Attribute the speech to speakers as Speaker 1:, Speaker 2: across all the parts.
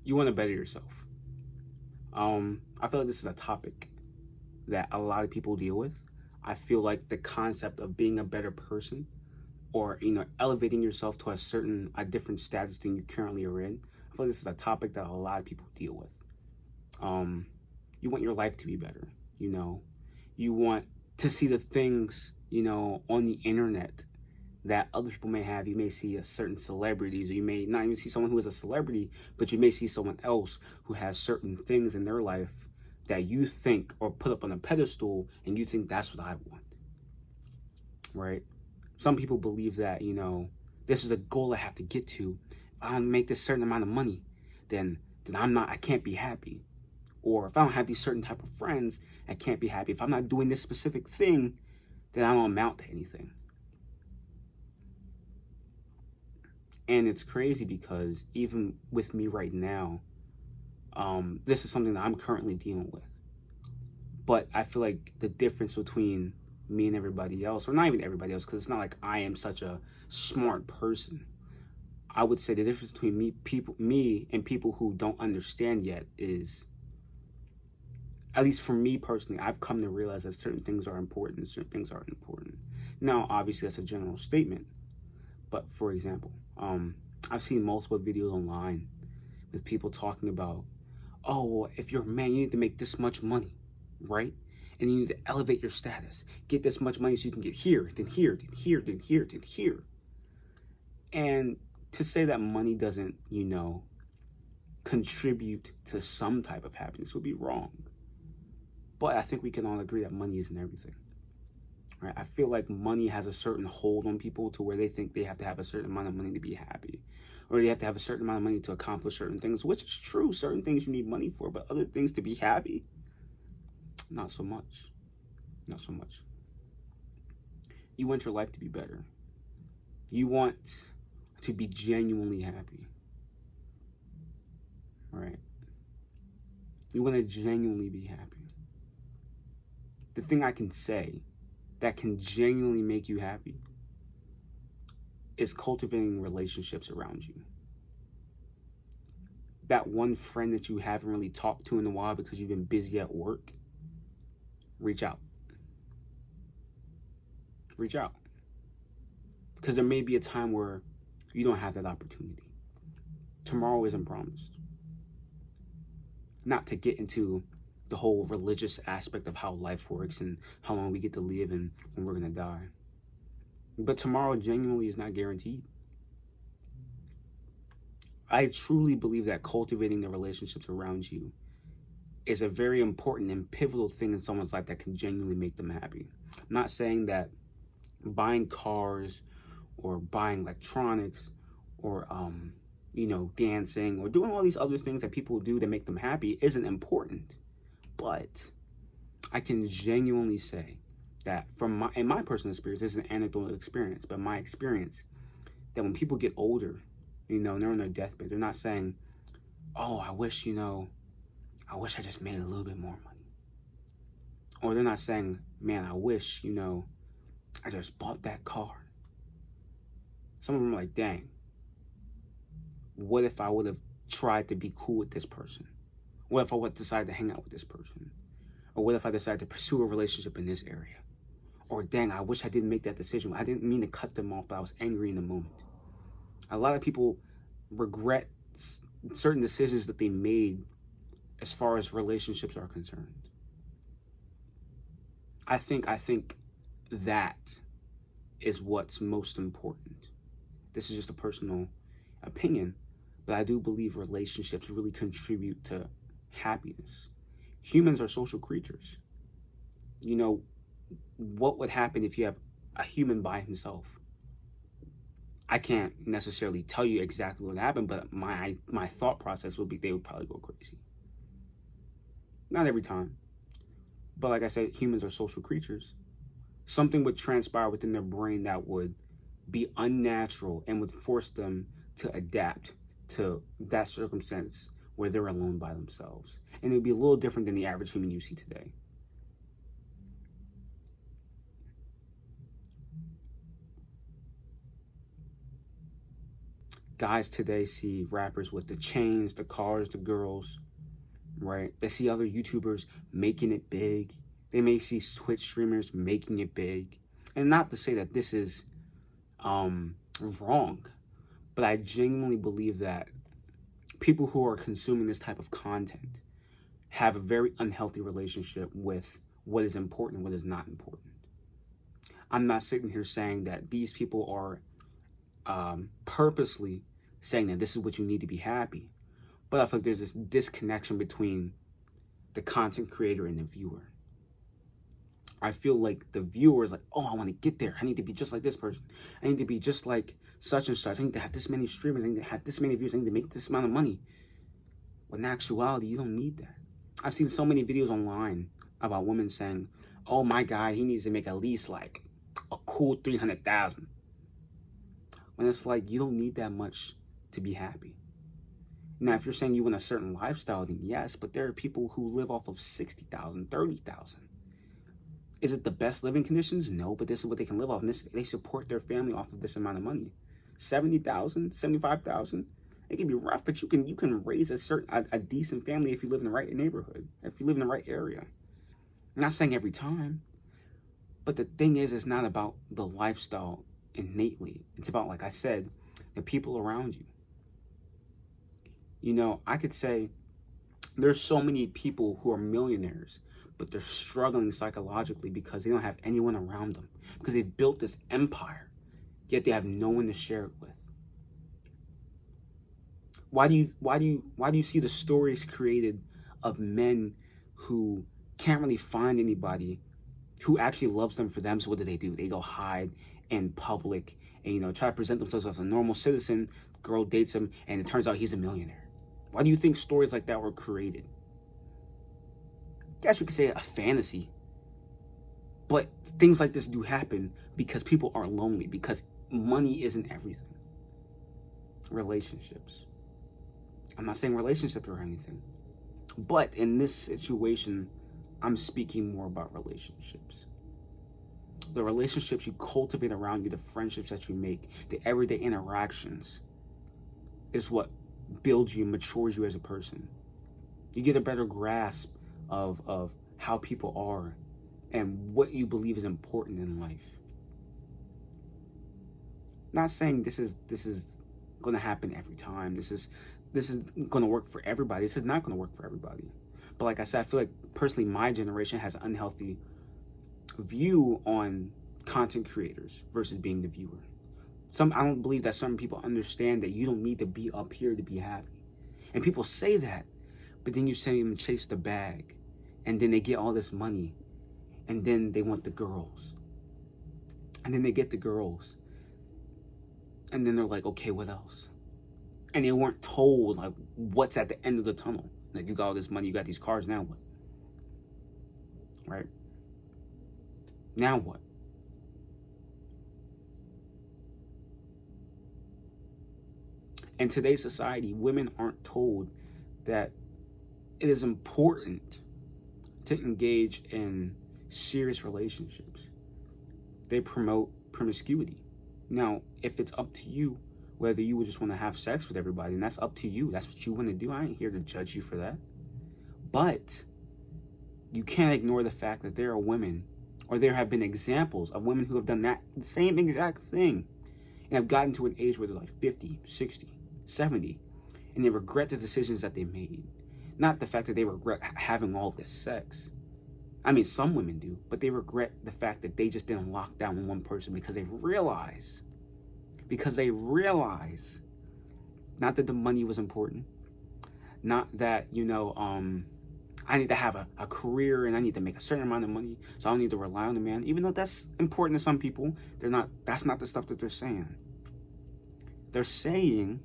Speaker 1: You want to better yourself. I feel like this is a topic that a lot of people deal with. I feel like the concept of being a better person, or elevating yourself to a different status than you currently are in. I feel like this is a topic that a lot of people deal with. You want your life to be better. You want to see the things on the internet that other people may have. You may see a certain celebrities, or you may not even see someone who is a celebrity, but you may see someone else who has certain things in their life that you think or put up on a pedestal, and you think that's what I want, right? Some people believe that, this is a goal I have to get to. If I don't make this certain amount of money, then I can't be happy. Or if I don't have these certain type of friends, I can't be happy. If I'm not doing this specific thing, then I don't amount to anything. And it's crazy because even with me right now, this is something that I'm currently dealing with. But I feel like the difference between me and everybody else, or not even everybody else, because it's not like I am such a smart person. I would say the difference between me and people who don't understand yet is, at least for me personally, I've come to realize that certain things are important and certain things aren't important. Now, obviously, that's a general statement. But for example, I've seen multiple videos online with people talking about, oh, well, if you're a man, you need to make this much money, right? And you need to elevate your status. Get this much money so you can get here, then here, then here, then here, then here. And to say that money doesn't, contribute to some type of happiness would be wrong. But I think we can all agree that money isn't everything. Right? I feel like money has a certain hold on people to where they think they have to have a certain amount of money to be happy. Or they have to have a certain amount of money to accomplish certain things, which is true. Certain things you need money for, but other things to be happy, not so much. Not so much. You want your life to be better. You want to be genuinely happy. Right? You want to genuinely be happy. The thing I can say that can genuinely make you happy is cultivating relationships around you. That one friend that you haven't really talked to in a while because you've been busy at work, reach out. Reach out. Because there may be a time where you don't have that opportunity. Tomorrow isn't promised. Not to get into the whole religious aspect of how life works and how long we get to live and when we're going to die. But tomorrow genuinely is not guaranteed. I truly believe that cultivating the relationships around you is a very important and pivotal thing in someone's life that can genuinely make them happy. I'm not saying that buying cars or buying electronics or, dancing or doing all these other things that people do to make them happy isn't important. But I can genuinely say that in my personal experience, this is an anecdotal experience, but my experience, that when people get older, they're on their deathbed, they're not saying, oh, I wish I just made a little bit more money. Or they're not saying, man, I wish, I just bought that car. Some of them are like, dang, what if I would have tried to be cool with this person? What if I would decide to hang out with this person? Or what if I decided to pursue a relationship in this area? Or dang, I wish I didn't make that decision. I didn't mean to cut them off, but I was angry in the moment. A lot of people regret certain decisions that they made as far as relationships are concerned. I think that is what's most important. This is just a personal opinion, but I do believe relationships really contribute to happiness. Humans are social creatures. What would happen if you have a human by himself? I can't necessarily tell you exactly what would happen, but my thought process would be they would probably go crazy. Not every time. But like I said, humans are social creatures. Something would transpire within their brain that would be unnatural and would force them to adapt to that circumstance where they're alone by themselves. And it would be a little different than the average human you see today. Guys today see rappers with the chains, the cars, the girls, right? They see other YouTubers making it big. They may see Twitch streamers making it big. And not to say that this is wrong, but I genuinely believe that people who are consuming this type of content have a very unhealthy relationship with what is important and what is not important. I'm not sitting here saying that these people are purposely saying that this is what you need to be happy, but I feel like there's this disconnection between the content creator and the viewer. I feel like the viewer is like, oh, I want to get there. I need to be just like this person. I need to be just like such and such. I need to have this many streamers. I need to have this many views. I need to make this amount of money. But in actuality, you don't need that. I've seen so many videos online about women saying, oh, my guy, he needs to make at least like a cool 300,000. When it's like, you don't need that much to be happy. Now, if you're saying you want a certain lifestyle, then yes, but there are people who live off of 60,000, 30,000. Is it the best living conditions? No, but this is what they can live off. And they support their family off of this amount of money. 70,000, 75,000. It can be rough, but you can raise a decent family if you live in the right neighborhood, if you live in the right area. I'm not saying every time, but the thing is, it's not about the lifestyle innately. It's about, like I said, the people around you. You know, I could say there's so many people who are millionaires, but they're struggling psychologically because they don't have anyone around them, because they've built this empire, yet they have no one to share it with. Why do you see the stories created of men who can't really find anybody who actually loves them for them? So what do? They go hide in public and try to present themselves as a normal citizen. Girl dates him, and it turns out he's a millionaire. Why do you think stories like that were created? I guess you could say a fantasy, but things like this do happen because people are lonely, because money isn't everything. Relationships. I'm not saying relationships or anything, but in this situation, I'm speaking more about relationships. The relationships you cultivate around you, the friendships that you make, the everyday interactions is what builds you, matures you as a person. You get a better grasp of how people are and what you believe is important in life. Not saying this is going to happen every time. This is going to work for everybody. This is not going to work for everybody. But like I said, I feel like personally my generation has an unhealthy view on content creators versus being the viewer. I don't believe that some people understand that you don't need to be up here to be happy. And people say that, but then you say them chase the bag, and then they get all this money, and then they want the girls. And then they get the girls. And then they're like, okay, what else? And they weren't told like what's at the end of the tunnel. Like, you got all this money, you got these cars, now what? Right? Now what? In today's society, women aren't told that it is important to engage in serious relationships. They promote promiscuity. Now, if it's up to you whether you would just want to have sex with everybody, and that's up to you, that's what you want to do, I ain't here to judge you for that. But you can't ignore the fact that there are women, or there have been examples of women who have done that same exact thing and have gotten to an age where they're like 50, 60, 70, and they regret the decisions that they made. Not the fact that they regret having all this sex. I mean, some women do, but they regret the fact that they just didn't lock down on one person because they realize, not that the money was important, not that, I need to have a career and I need to make a certain amount of money, so I don't need to rely on a man. Even though that's important to some people, that's not the stuff that they're saying. They're saying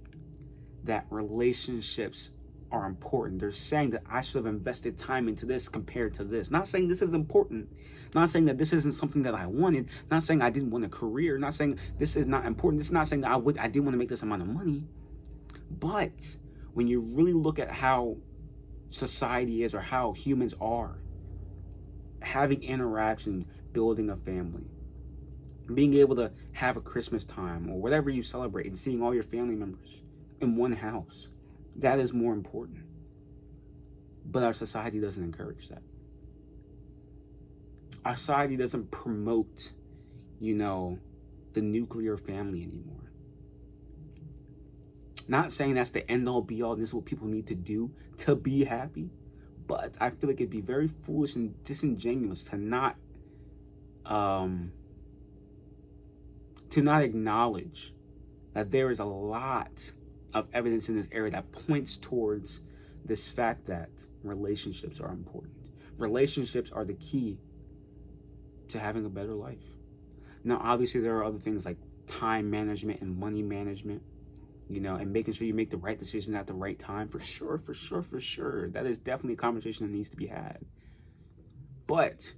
Speaker 1: that relationships are important. They're saying that I should have invested time into this compared to this. Not saying this is important. Not saying that this isn't something that I wanted. Not saying I didn't want a career. Not saying this is not important. This is not saying that I didn't want to make this amount of money. But when you really look at how society is, or how humans are, having interaction, building a family, being able to have a Christmas time or whatever you celebrate, and seeing all your family members, in one house. That is more important. But our society doesn't encourage that. Our society doesn't promote, you know, the nuclear family anymore. Not saying that's the end all be all, this is what people need to do to be happy, but I feel like it'd be very foolish and disingenuous to not acknowledge that there is a lot of evidence in this area that points towards this fact that relationships are important. Relationships are the key to having a better life. Now, obviously, there are other things like time management and money management, you know, and making sure you make the right decision at the right time. For sure, for sure, for sure. That is definitely a conversation that needs to be had. But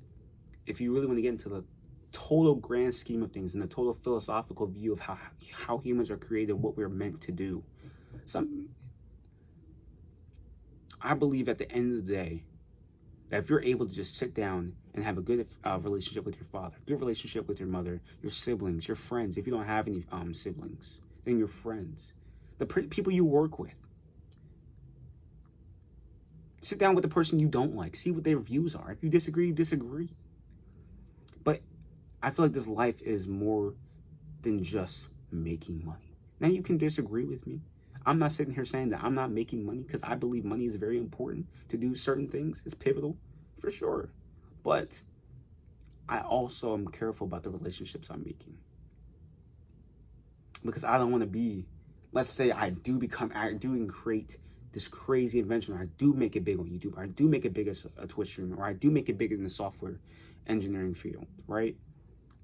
Speaker 1: if you really want to get into the total grand scheme of things and the total philosophical view of how humans are created, what we're meant to do, I believe at the end of the day, that if you're able to just sit down and have a good relationship with your father, good relationship with your mother, your siblings, your friends, if you don't have any siblings, then your friends, the people you work with, sit down with the person you don't like, see what their views are. If you disagree, you disagree. But I feel like this life is more than just making money. Now, you can disagree with me. I'm not sitting here saying that I'm not making money, because I believe money is very important to do certain things. It's pivotal, for sure. But I also am careful about the relationships I'm making. Because I don't want to be, let's say I do and create this crazy invention, or I do make it big on YouTube, or I do make it big as a Twitch streamer, or I do make it bigger in the software engineering field, right?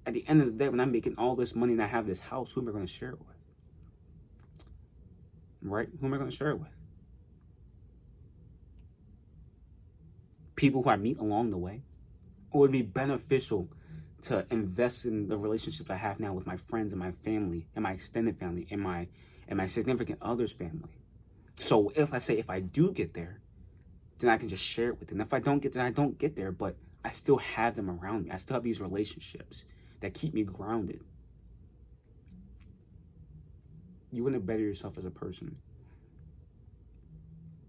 Speaker 1: At the end of the day, when I'm making all this money and I have this house, who am I going to share it with? Right? Who am I going to share it with? People who I meet along the way? Or would it be beneficial to invest in the relationships I have now with my friends and my family and my extended family and my significant other's family? So if I do get there, then I can just share it with them. If I don't get there, I don't get there, but I still have them around me. I still have these relationships that keep me grounded. You want to better yourself as a person.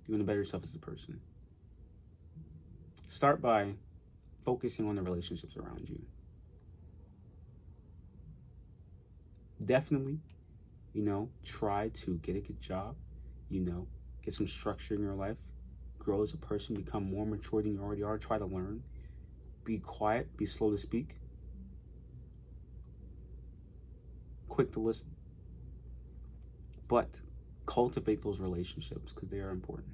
Speaker 1: You want to better yourself as a person. Start by focusing on the relationships around you. Definitely, try to get a good job, get some structure in your life, grow as a person, become more mature than you already are, try to learn, be quiet, be slow to speak, quick to listen, but cultivate those relationships because they are important.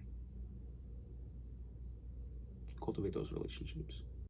Speaker 1: Cultivate those relationships.